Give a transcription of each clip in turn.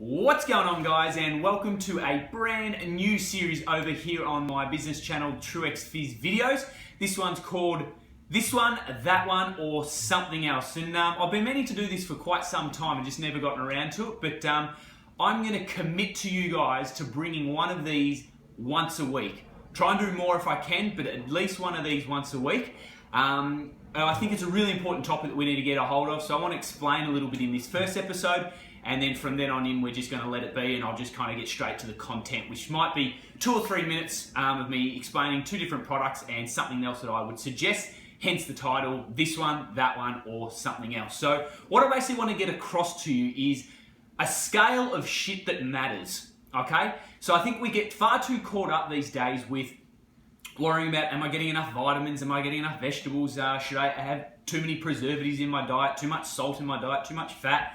What's going on, guys, and welcome to a brand new series over here on my business channel, TrewExPhys videos. This one's called This One, That One, or Something Else. And I've been meaning to do this for quite some time and just never gotten around to it, but I'm going to commit to you guys to bringing one of these once a week. Try and do more if I can, but at least one of these once a week. I think it's a really important topic that we need to get a hold of, so I want to explain a little bit in this first episode, and then from then on in we're just going to let it be, and I'll just kind of get straight to the content, which might be 2 or 3 minutes of me explaining 2 different products and something else that I would suggest, hence the title, This One, That One, or Something Else. So what I basically want to get across to you is a scale of shit that matters, okay? So I think we get far too caught up these days with worrying about, am I getting enough vitamins, am I getting enough vegetables, should I have too many preservatives in my diet, too much salt in my diet, too much fat.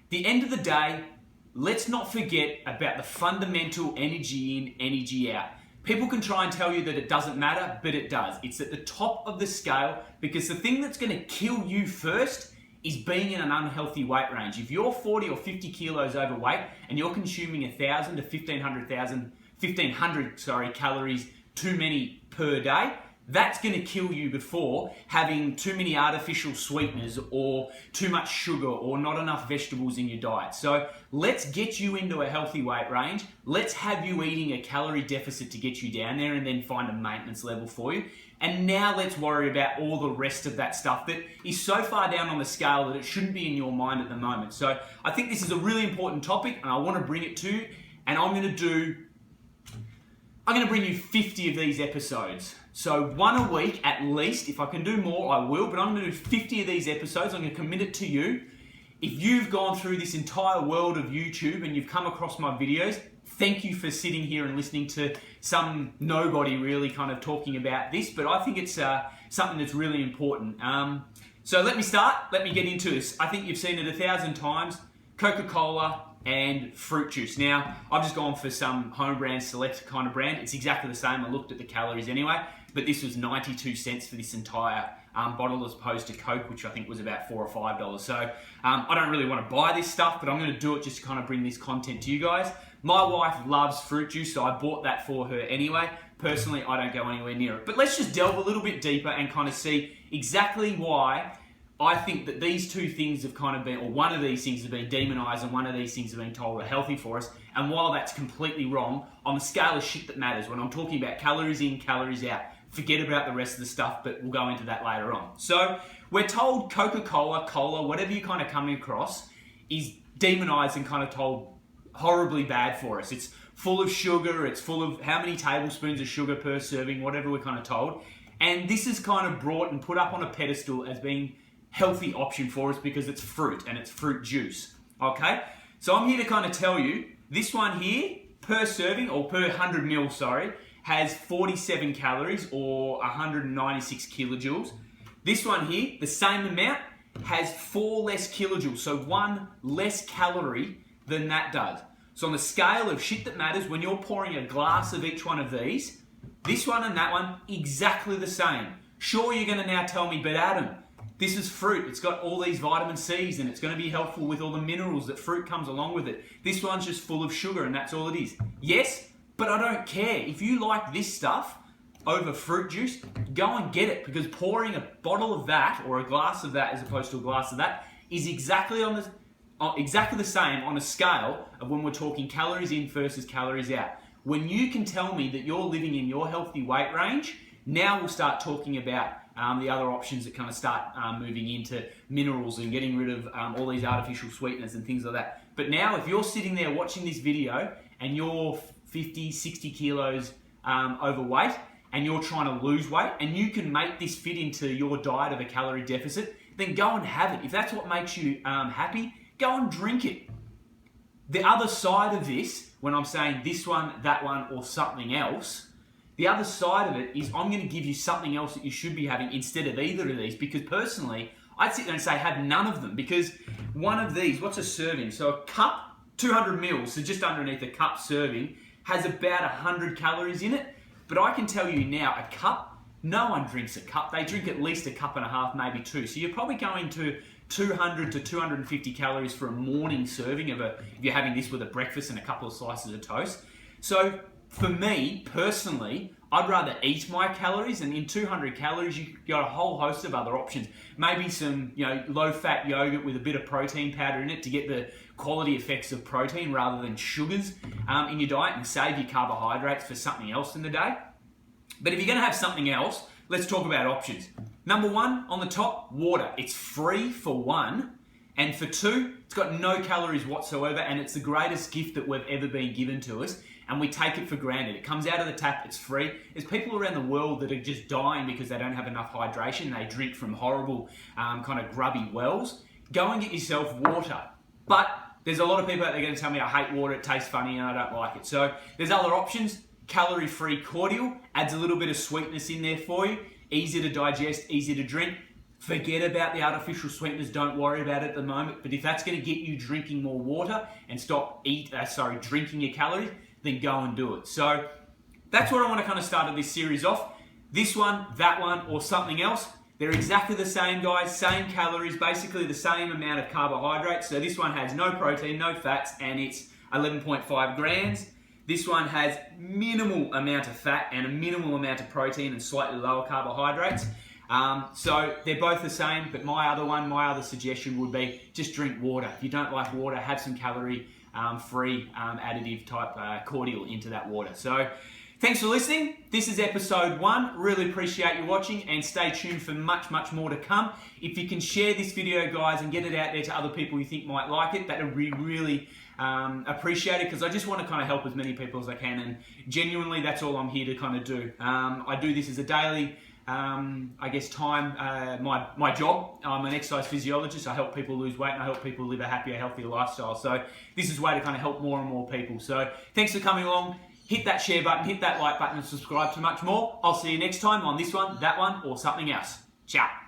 The end of the day, let's not forget about the fundamental energy in, energy out. People can try and tell you that it doesn't matter, but it does. It's at the top of the scale, because the thing that's going to kill you first is being in an unhealthy weight range. If you're 40 or 50 kilos overweight and you're consuming 1,000 to 1,500 calories too many per day, that's going to kill you before having too many artificial sweeteners or too much sugar or not enough vegetables in your diet. So let's get you into a healthy weight range. Let's have you eating a calorie deficit to get you down there, and then find a maintenance level for you. And now let's worry about all the rest of that stuff that is so far down on the scale that it shouldn't be in your mind at the moment. So I think this is a really important topic, and I want to bring it to you, and I'm going to bring you 50 of these episodes. So 1 a week at least. If I can do more, I will, but I'm going to do 50 of these episodes. I'm going to commit it to you. If you've gone through this entire world of YouTube and you've come across my videos, thank you for sitting here and listening to some nobody really kind of talking about this, but I think it's something that's really important. So let me start. Let me get into this. I think you've seen it 1,000 times. Coca-Cola and fruit juice. Now, I've just gone for some home brand, select kind of brand. It's exactly the same. I looked at the calories anyway, but this was 92 cents for this entire bottle, as opposed to Coke, which I think was about $4 or $5. So I don't really want to buy this stuff, but I'm going to do it just to kind of bring this content to you guys. My wife loves fruit juice, so I bought that for her anyway. Personally, I don't go anywhere near it. But let's just delve a little bit deeper and kind of see exactly why I think that these 2 things have kind of been, or one of these things has been demonized and one of these things have been told are healthy for us. And while that's completely wrong, on the scale of shit that matters, when I'm talking about calories in, calories out, forget about the rest of the stuff, but we'll go into that later on. So we're told Coca-Cola, cola, whatever you kind of come across, is demonized and kind of told horribly bad for us. It's full of sugar, it's full of how many tablespoons of sugar per serving, whatever we're kind of told. And this is kind of brought and put up on a pedestal as being healthy option for us because it's fruit and it's fruit juice, okay? So I'm here to kind of tell you, this one here, per serving, or per 100 mil, sorry, has 47 calories or 196 kilojoules. This one here, the same amount, has 4 less kilojoules, so 1 less calorie than that does. So on the scale of shit that matters, when you're pouring a glass of each one of these, this one and that one, exactly the same. Sure, you're going to now tell me, but Adam, this is fruit. It's got all these vitamin C's and it's going to be helpful with all the minerals that fruit comes along with it. This one's just full of sugar and that's all it is. Yes, but I don't care. If you like this stuff over fruit juice, go and get it, because pouring a bottle of that or a glass of that as opposed to a glass of that is exactly the same on a scale of when we're talking calories in versus calories out. When you can tell me that you're living in your healthy weight range, now we'll start talking about the other options that kind of start moving into minerals and getting rid of all these artificial sweeteners and things like that. But now, if you're sitting there watching this video and you're 50, 60 kilos overweight and you're trying to lose weight and you can make this fit into your diet of a calorie deficit, then go and have it. If that's what makes you happy, go and drink it. The other side of this, when I'm saying this one, that one, or something else, the other side of it is I'm going to give you something else that you should be having instead of either of these, because personally, I'd sit there and say have none of them, because one of these, what's a serving? So a cup, 200 mils, so just underneath a cup serving, has about 100 calories in it. But I can tell you now, a cup, no one drinks a cup. They drink at least a cup and a half, maybe 2. So you're probably going to 200 to 250 calories for a morning serving if you're having this with a breakfast and a couple of slices of toast. So for me, personally, I'd rather eat my calories, and in 200 calories, you've got a whole host of other options. Maybe some, low-fat yogurt with a bit of protein powder in it to get the quality effects of protein rather than sugars in your diet, and save your carbohydrates for something else in the day. But if you're going to have something else, let's talk about options. Number one, on the top, water. It's free for one, and for two, it's got no calories whatsoever, and it's the greatest gift that we've ever been given to us. And we take it for granted. It comes out of the tap, it's free. There's people around the world that are just dying because they don't have enough hydration. They drink from horrible, kind of grubby wells. Go and get yourself water. But there's a lot of people out there going to tell me, I hate water, it tastes funny and I don't like it. So there's other options. Calorie-free cordial adds a little bit of sweetness in there for you. Easy to digest, easy to drink. Forget about the artificial sweeteners, don't worry about it at the moment. But if that's going to get you drinking more water and stop drinking your calories, then go and do it. So that's what I want to kind of start this series off. This one, that one, or something else. They're exactly the same, guys. Same calories, basically the same amount of carbohydrates. So this one has no protein, no fats, and it's 11.5 grams. This one has minimal amount of fat and a minimal amount of protein and slightly lower carbohydrates. So they're both the same, but my other suggestion would be just drink water. If you don't like water, have some calorie-free additive type cordial into that water. So thanks for listening. This is episode 1. Really appreciate you watching, and stay tuned for much, much more to come. If you can share this video, guys, and get it out there to other people you think might like it, that would be really appreciated, because I just want to kind of help as many people as I can, and genuinely that's all I'm here to kind of do. I do this as a daily my job. I'm an exercise physiologist. I help people lose weight and I help people live a happier, healthier lifestyle. So this is a way to kind of help more and more people. So thanks for coming along. Hit that share button, hit that like button, and subscribe to much more. I'll see you next time on this one, that one, or something else. Ciao.